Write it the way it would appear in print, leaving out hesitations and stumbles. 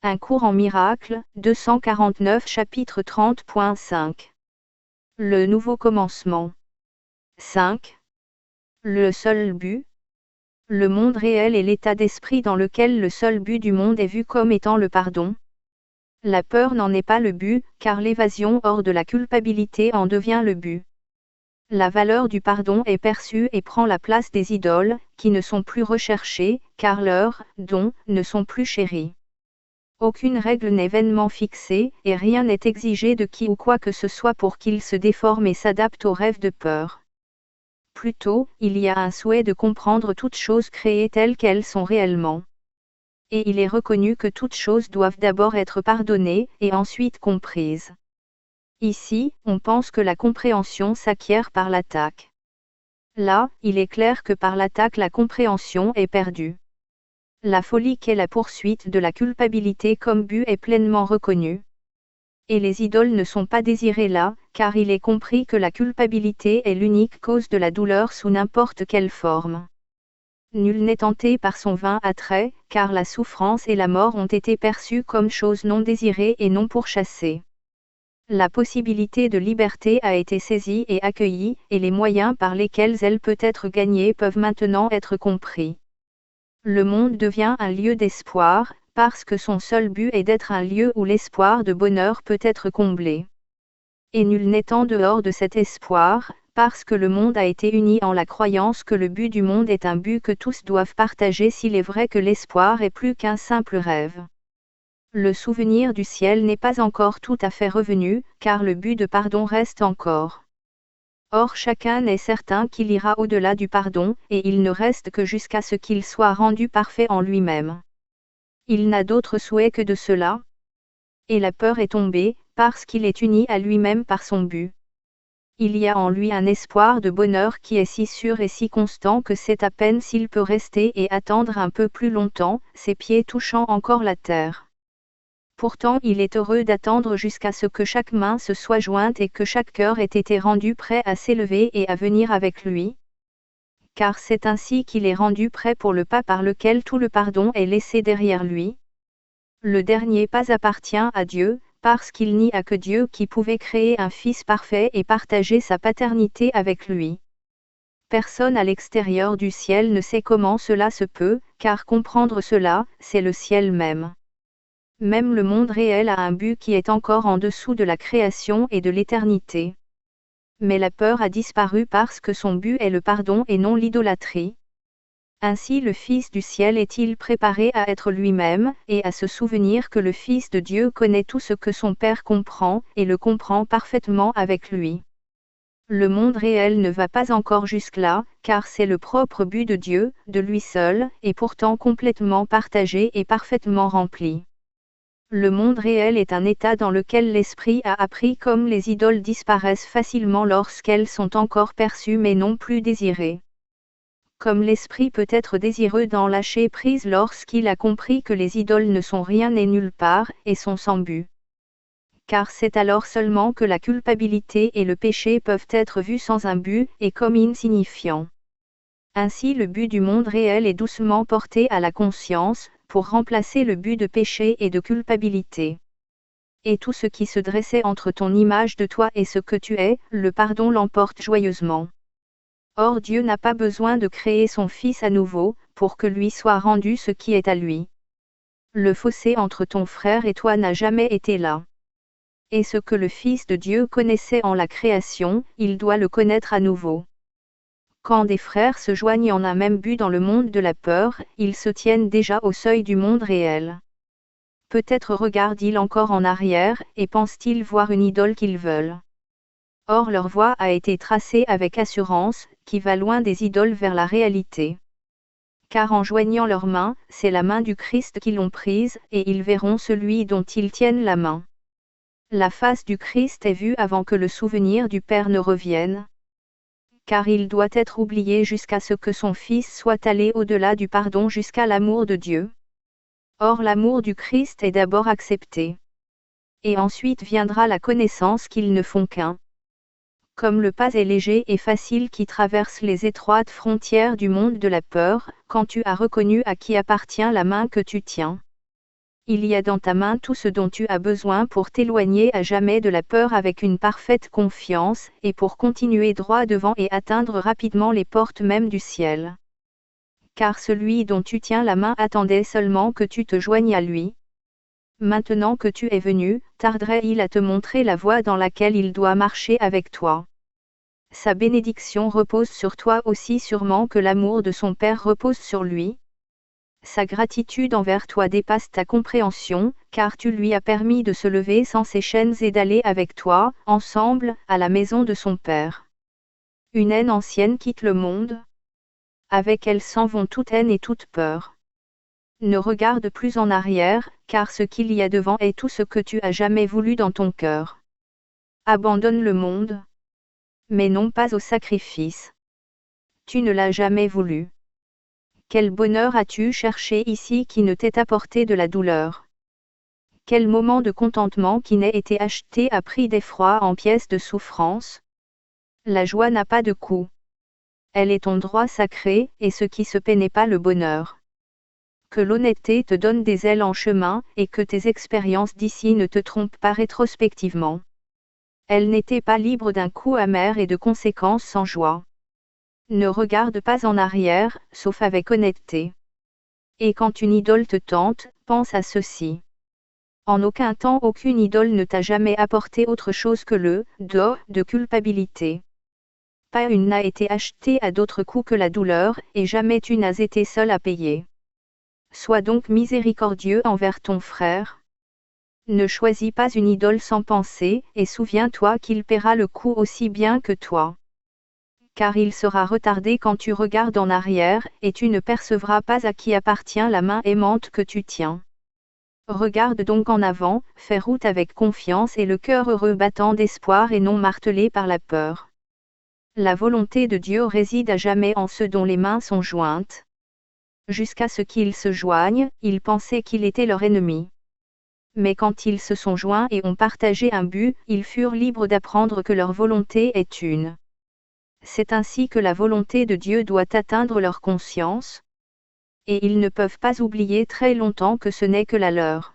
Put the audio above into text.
Un cours en miracles, 249 chapitre 30.5. Le nouveau commencement. 5. Le seul but. Le monde réel est l'état d'esprit dans lequel le seul but du monde est vu comme étant le pardon. La peur n'en est pas le but, car l'évasion hors de la culpabilité en devient le but. La valeur du pardon est perçue et prend la place des idoles, qui ne sont plus recherchées, car leurs dons ne sont plus chéris. Aucune règle n'est vainement fixée, et rien n'est exigé de qui ou quoi que ce soit pour qu'il se déforme et s'adapte aux rêves de peur. Plutôt, il y a un souhait de comprendre toutes choses créées telles qu'elles sont réellement. Et il est reconnu que toutes choses doivent d'abord être pardonnées, et ensuite comprises. Ici, on pense que la compréhension s'acquiert par l'attaque. Là, il est clair que par l'attaque la compréhension est perdue. La folie qu'est la poursuite de la culpabilité comme but est pleinement reconnue. Et les idoles ne sont pas désirées là, car il est compris que la culpabilité est l'unique cause de la douleur sous n'importe quelle forme. Nul n'est tenté par son vain attrait, car la souffrance et la mort ont été perçues comme choses non désirées et non pourchassées. La possibilité de liberté a été saisie et accueillie, et les moyens par lesquels elle peut être gagnée peuvent maintenant être compris. Le monde devient un lieu d'espoir, parce que son seul but est d'être un lieu où l'espoir de bonheur peut être comblé. Et nul n'est en dehors de cet espoir, parce que le monde a été uni en la croyance que le but du monde est un but que tous doivent partager s'il est vrai que l'espoir est plus qu'un simple rêve. Le souvenir du ciel n'est pas encore tout à fait revenu, car le but de pardon reste encore. Or chacun est certain qu'il ira au-delà du pardon, et il ne reste que jusqu'à ce qu'il soit rendu parfait en lui-même. Il n'a d'autre souhait que de cela. Et la peur est tombée, parce qu'il est uni à lui-même par son but. Il y a en lui un espoir de bonheur qui est si sûr et si constant que c'est à peine s'il peut rester et attendre un peu plus longtemps, ses pieds touchant encore la terre. Pourtant il est heureux d'attendre jusqu'à ce que chaque main se soit jointe et que chaque cœur ait été rendu prêt à s'élever et à venir avec lui. Car c'est ainsi qu'il est rendu prêt pour le pas par lequel tout le pardon est laissé derrière lui. Le dernier pas appartient à Dieu, parce qu'il n'y a que Dieu qui pouvait créer un Fils parfait et partager sa paternité avec lui. Personne à l'extérieur du ciel ne sait comment cela se peut, car comprendre cela, c'est le ciel même. Même le monde réel a un but qui est encore en dessous de la création et de l'éternité. Mais la peur a disparu parce que son but est le pardon et non l'idolâtrie. Ainsi le Fils du ciel est-il préparé à être lui-même, et à se souvenir que le Fils de Dieu connaît tout ce que son Père comprend, et le comprend parfaitement avec lui. Le monde réel ne va pas encore jusque-là, car c'est le propre but de Dieu, de lui seul, et pourtant complètement partagé et parfaitement rempli. Le monde réel est un état dans lequel l'esprit a appris comme les idoles disparaissent facilement lorsqu'elles sont encore perçues mais non plus désirées. Comme l'esprit peut être désireux d'en lâcher prise lorsqu'il a compris que les idoles ne sont rien et nulle part, et sont sans but. Car c'est alors seulement que la culpabilité et le péché peuvent être vus sans un but, et comme insignifiants. Ainsi le but du monde réel est doucement porté à la conscience, pour remplacer le but de péché et de culpabilité. Et tout ce qui se dressait entre ton image de toi et ce que tu es, le pardon l'emporte joyeusement. Or Dieu n'a pas besoin de créer son Fils à nouveau, pour que lui soit rendu ce qui est à lui. Le fossé entre ton frère et toi n'a jamais été là. Et ce que le Fils de Dieu connaissait en la création, il doit le connaître à nouveau. Quand des frères se joignent en un même but dans le monde de la peur, ils se tiennent déjà au seuil du monde réel. Peut-être regardent-ils encore en arrière, et pensent-ils voir une idole qu'ils veulent. Or leur voie a été tracée avec assurance, qui va loin des idoles vers la réalité. Car en joignant leurs mains, c'est la main du Christ qu'ils ont prise, et ils verront celui dont ils tiennent la main. La face du Christ est vue avant que le souvenir du Père ne revienne. Car il doit être oublié jusqu'à ce que son Fils soit allé au-delà du pardon jusqu'à l'amour de Dieu. Or l'amour du Christ est d'abord accepté. Et ensuite viendra la connaissance qu'ils ne font qu'un. Comme le pas est léger et facile qui traverse les étroites frontières du monde de la peur, quand tu as reconnu à qui appartient la main que tu tiens. il y a dans ta main tout ce dont tu as besoin pour t'éloigner à jamais de la peur avec une parfaite confiance, et pour continuer droit devant et atteindre rapidement les portes même du ciel. Car celui dont tu tiens la main attendait seulement que tu te joignes à lui. Maintenant que tu es venu, tarderait-il à te montrer la voie dans laquelle il doit marcher avec toi. Sa bénédiction repose sur toi aussi sûrement que l'amour de son Père repose sur lui. Sa gratitude envers toi dépasse ta compréhension, car tu lui as permis de se lever sans ses chaînes et d'aller avec toi, ensemble, à la maison de son Père. Une haine ancienne quitte le monde. Avec elle s'en vont toute haine et toute peur. Ne regarde plus en arrière, car ce qu'il y a devant est tout ce que tu as jamais voulu dans ton cœur. Abandonne le monde. Mais non pas au sacrifice. Tu ne l'as jamais voulu. Quel bonheur as-tu cherché ici qui ne t'ait apporté de la douleur? Quel moment de contentement qui n'ait été acheté à prix d'effroi en pièces de souffrance? La joie n'a pas de coût. Elle est ton droit sacré, et ce qui se paie n'est pas le bonheur. Que l'honnêteté te donne des ailes en chemin, et que tes expériences d'ici ne te trompent pas rétrospectivement. Elle n'était pas libre d'un coup amer et de conséquences sans joie. Ne regarde pas en arrière, sauf avec honnêteté. Et quand une idole te tente, pense à ceci. En aucun temps aucune idole ne t'a jamais apporté autre chose que le dos de culpabilité. Pas une n'a été achetée à d'autre coût que la douleur, et jamais tu n'as été seul à payer. Sois donc miséricordieux envers ton frère. Ne choisis pas une idole sans penser, et souviens-toi qu'il paiera le coup aussi bien que toi. Car il sera retardé quand tu regardes en arrière, et tu ne percevras pas à qui appartient la main aimante que tu tiens. Regarde donc en avant, fais route avec confiance et le cœur heureux battant d'espoir et non martelé par la peur. La volonté de Dieu réside à jamais en ceux dont les mains sont jointes. Jusqu'à ce qu'ils se joignent, ils pensaient qu'il était leur ennemi. Mais quand ils se sont joints et ont partagé un but, ils furent libres d'apprendre que leur volonté est une. C'est ainsi que la volonté de Dieu doit atteindre leur conscience. Et ils ne peuvent pas oublier très longtemps que ce n'est que la leur.